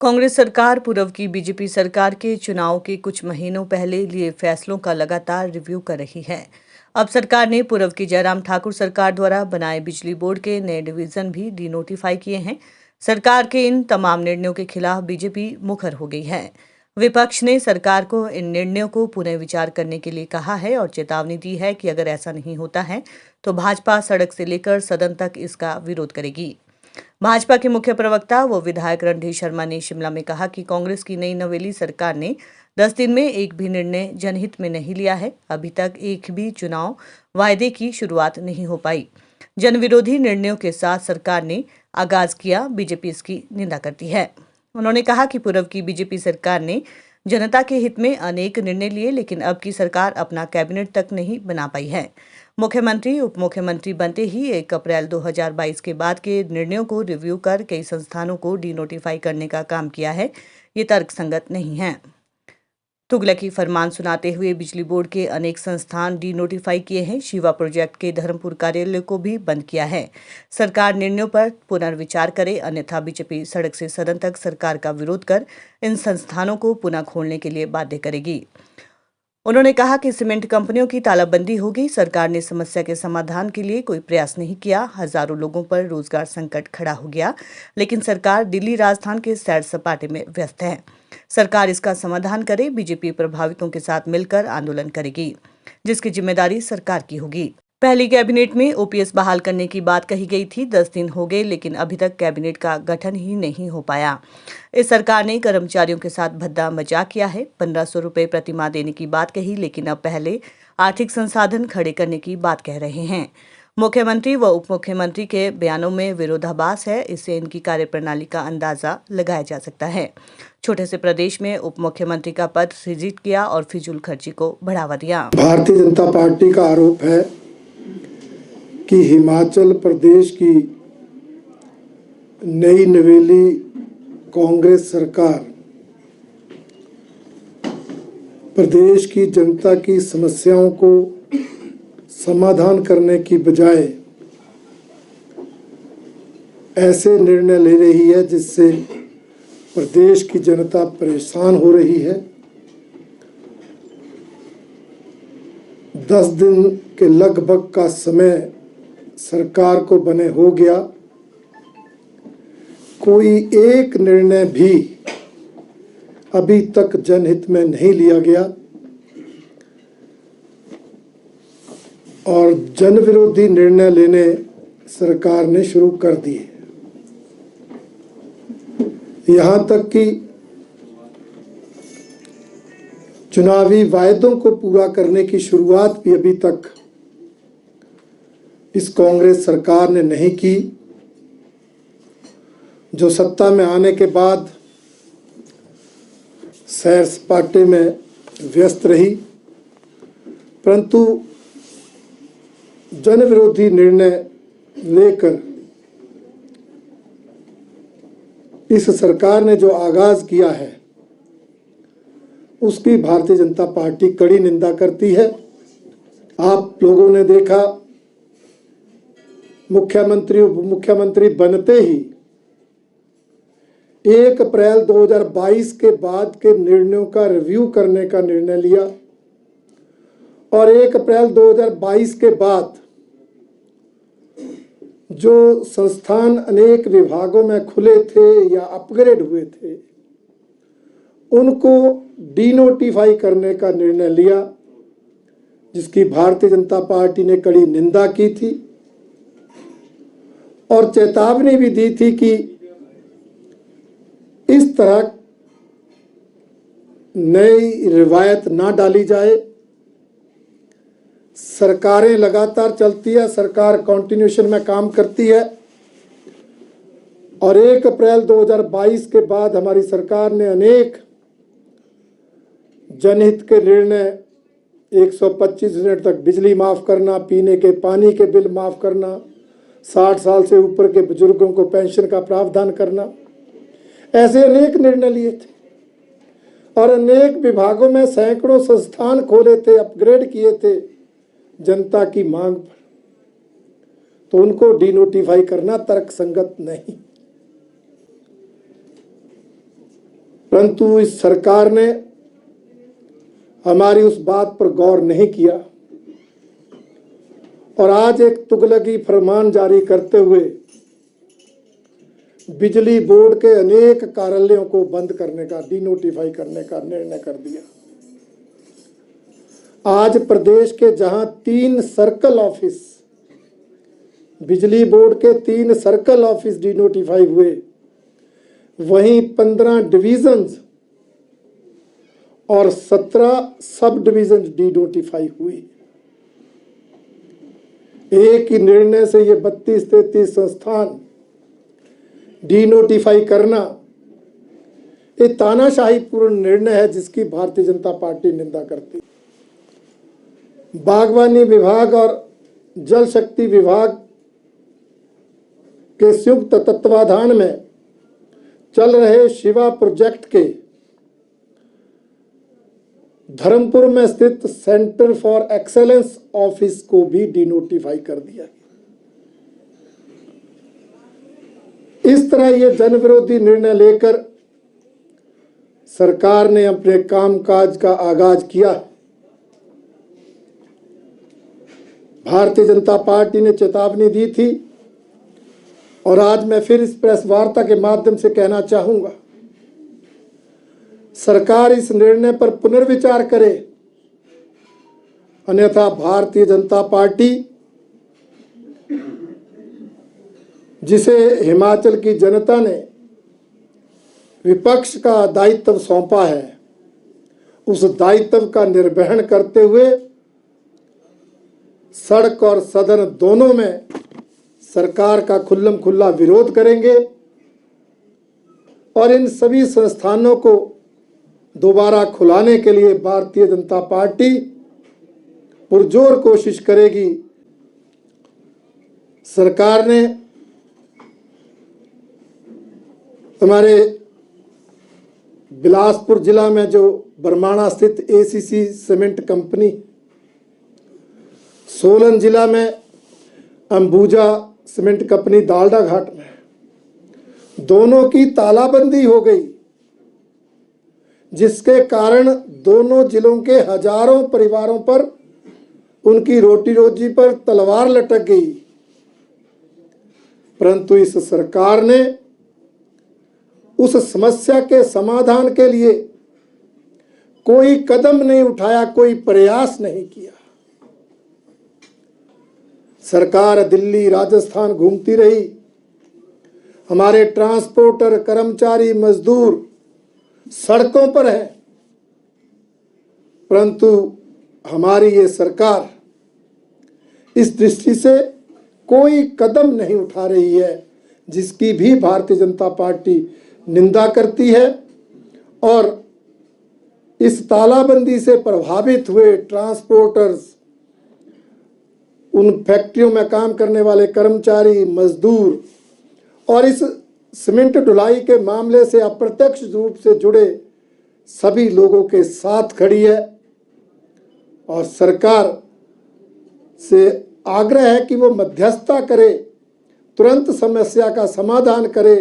कांग्रेस सरकार पूर्व की बीजेपी सरकार के चुनाव के कुछ महीनों पहले लिए फैसलों का लगातार रिव्यू कर रही है। अब सरकार ने पूर्व की जयराम ठाकुर सरकार द्वारा बनाए बिजली बोर्ड के नए डिवीजन भी डीनोटिफाई किए हैं। सरकार के इन तमाम निर्णयों के खिलाफ बीजेपी मुखर हो गई है। विपक्ष ने सरकार को इन निर्णयों को पुनः विचार करने के लिए कहा है और चेतावनी दी है कि अगर ऐसा नहीं होता है तो भाजपा सड़क से लेकर सदन तक इसका विरोध करेगी। भाजपा के मुख्य प्रवक्ता व विधायक रणधीर शर्मा ने शिमला में कहा कि कांग्रेस की नई नवेली सरकार ने 10 दिन में एक भी निर्णय जनहित में नहीं लिया है। अभी तक एक भी चुनाव वायदे की शुरुआत नहीं हो पाई। जनविरोधी निर्णयों के साथ सरकार ने आगाज किया, बीजेपी इसकी निंदा करती है। उन्होंने कहा कि पूर्व की बीजेपी सरकार ने जनता के हित में अनेक निर्णय लिए, लेकिन अब की सरकार अपना कैबिनेट तक नहीं बना पाई है। मुख्यमंत्री उप मुख्यमंत्री बनते ही 1 अप्रैल 2022 के बाद के निर्णयों को रिव्यू कर कई संस्थानों को डीनोटिफाई करने का काम किया है। ये तर्कसंगत नहीं है। तुगलकी फरमान सुनाते हुए बिजली बोर्ड के अनेक संस्थान डीनोटिफाई किए हैं। शिवा प्रोजेक्ट के धर्मपुर कार्यालय को भी बंद किया है। सरकार निर्णयों पर पुनर्विचार करे, अन्यथा बीजेपी सड़क से सदन तक सरकार का विरोध कर इन संस्थानों को पुनः खोलने के लिए बाध्य करेगी। उन्होंने कहा कि सीमेंट कंपनियों की तालाबंदी होगी। सरकार ने समस्या के समाधान के लिए कोई प्रयास नहीं किया। हजारों लोगों पर रोजगार संकट खड़ा हो गया, लेकिन सरकार दिल्ली राजधानी के सैर सपाटे में व्यस्त है। सरकार इसका समाधान करे। बीजेपी प्रभावितों के साथ मिलकर आंदोलन करेगी, जिसकी जिम्मेदारी सरकार की होगी। पहली कैबिनेट में ओपीएस बहाल करने की बात कही गई थी। 10 दिन हो गए, लेकिन अभी तक कैबिनेट का गठन ही नहीं हो पाया। इस सरकार ने कर्मचारियों के साथ भद्दा मजाक किया है। 1500 रुपए प्रतिमाह देने की बात कही, लेकिन अब पहले आर्थिक संसाधन खड़े करने की बात कह रहे हैं। मुख्यमंत्री व उप मुख्यमंत्री के बयानों में विरोधाभास है। इससे इनकी कार्यप्रणाली का अंदाजा लगाया जा सकता है। छोटे से प्रदेश में उप मुख्यमंत्री का पद सृजित किया और फिजूल खर्ची को बढ़ावा दिया। भारतीय जनता पार्टी का आरोप है कि हिमाचल प्रदेश की नई नवेली कांग्रेस सरकार प्रदेश की जनता की समस्याओं को समाधान करने की बजाय ऐसे निर्णय ले रही है जिससे प्रदेश की जनता परेशान हो रही है। 10 दिन के लगभग का समय सरकार को बने हो गया, कोई एक निर्णय भी अभी तक जनहित में नहीं लिया गया और जनविरोधी निर्णय लेने सरकार ने शुरू कर दिए। यहाँ तक कि चुनावी वायदों को पूरा करने की शुरुआत भी अभी तक इस कांग्रेस सरकार ने नहीं की, जो सत्ता में आने के बाद सैर सपाटे में व्यस्त रही, परंतु जनविरोधी निर्णय लेकर इस सरकार ने जो आगाज किया है उसकी भारतीय जनता पार्टी कड़ी निंदा करती है। आप लोगों ने देखा, मुख्यमंत्री उप मुख्यमंत्री बनते ही 1 अप्रैल 2022 के बाद के निर्णयों का रिव्यू करने का निर्णय लिया और 1 अप्रैल 2022 के बाद जो संस्थान अनेक विभागों में खुले थे या अपग्रेड हुए थे उनको डीनोटिफाई करने का निर्णय लिया, जिसकी भारतीय जनता पार्टी ने कड़ी निंदा की थी और चेतावनी भी दी थी कि इस तरह नई रिवायत ना डाली जाए। सरकारें लगातार चलती है, सरकार कॉन्टिन्यूशन में काम करती है और 1 अप्रैल 2022 के बाद हमारी सरकार ने अनेक जनहित के निर्णय, 125 यूनिट तक बिजली माफ करना, पीने के पानी के बिल माफ करना, 60 साल से ऊपर के बुजुर्गों को पेंशन का प्रावधान करना, ऐसे अनेक निर्णय लिए थे और अनेक विभागों में सैकड़ों संस्थान खोले थे, अपग्रेड किए थे जनता की मांग पर, तो उनको डीनोटिफाई करना तर्कसंगत नहीं। परंतु इस सरकार ने हमारी उस बात पर गौर नहीं किया और आज एक तुगलकी फरमान जारी करते हुए बिजली बोर्ड के अनेक कार्यालयों को बंद करने का, डिनोटिफाई करने का निर्णय कर दिया। आज प्रदेश के जहां 3 सर्कल ऑफिस, बिजली बोर्ड के 3 सर्कल ऑफिस डिनोटिफाई हुए, वहीं 15 डिविजन्स और 17 सब डिविजन डिनोटिफाई हुई। एक ही निर्णय से ये 32-33 संस्थान डिनोटिफाई करना ये तानाशाही पूर्ण निर्णय है, जिसकी भारतीय जनता पार्टी निंदा करती। बागवानी विभाग और जल शक्ति विभाग के संयुक्त तत्वाधान में चल रहे शिवा प्रोजेक्ट के धर्मपुर में स्थित सेंटर फॉर एक्सेलेंस ऑफिस को भी डिनोटिफाई कर दिया। इस तरह ये जनविरोधी निर्णय लेकर सरकार ने अपने कामकाज का आगाज किया। भारतीय जनता पार्टी ने चेतावनी दी थी और आज मैं फिर इस प्रेस वार्ता के माध्यम से कहना चाहूंगा, सरकार इस निर्णय पर पुनर्विचार करे, अन्यथा भारतीय जनता पार्टी, जिसे हिमाचल की जनता ने विपक्ष का दायित्व सौंपा है, उस दायित्व का निर्वहन करते हुए सड़क और सदन दोनों में सरकार का खुल्लम खुल्ला विरोध करेंगे और इन सभी संस्थानों को दोबारा खुलाने के लिए भारतीय जनता पार्टी पुरजोर कोशिश करेगी। सरकार ने हमारे बिलासपुर जिला में जो बरमाणा स्थित एसीसी सीमेंट कंपनी, सोलन जिला में अंबुजा सीमेंट कंपनी दालडा घाट में, दोनों की तालाबंदी हो गई, जिसके कारण दोनों जिलों के हजारों परिवारों पर उनकी रोटी रोजी पर तलवार लटक गई। परंतु इस सरकार ने उस समस्या के समाधान के लिए कोई कदम नहीं उठाया, कोई प्रयास नहीं किया। सरकार दिल्ली, राजस्थान घूमती रही, हमारे ट्रांसपोर्टर, कर्मचारी, मजदूर सड़कों पर है, परंतु हमारी ये सरकार इस दृष्टि से कोई कदम नहीं उठा रही है, जिसकी भी भारतीय जनता पार्टी निंदा करती है। और इस तालाबंदी से प्रभावित हुए ट्रांसपोर्टर्स, उन फैक्ट्रियों में काम करने वाले कर्मचारी, मजदूर और इस सीमेंट ढुलाई के मामले से अप्रत्यक्ष रूप से जुड़े सभी लोगों के साथ खड़ी है और सरकार से आग्रह है कि वो मध्यस्थता करे, तुरंत समस्या का समाधान करे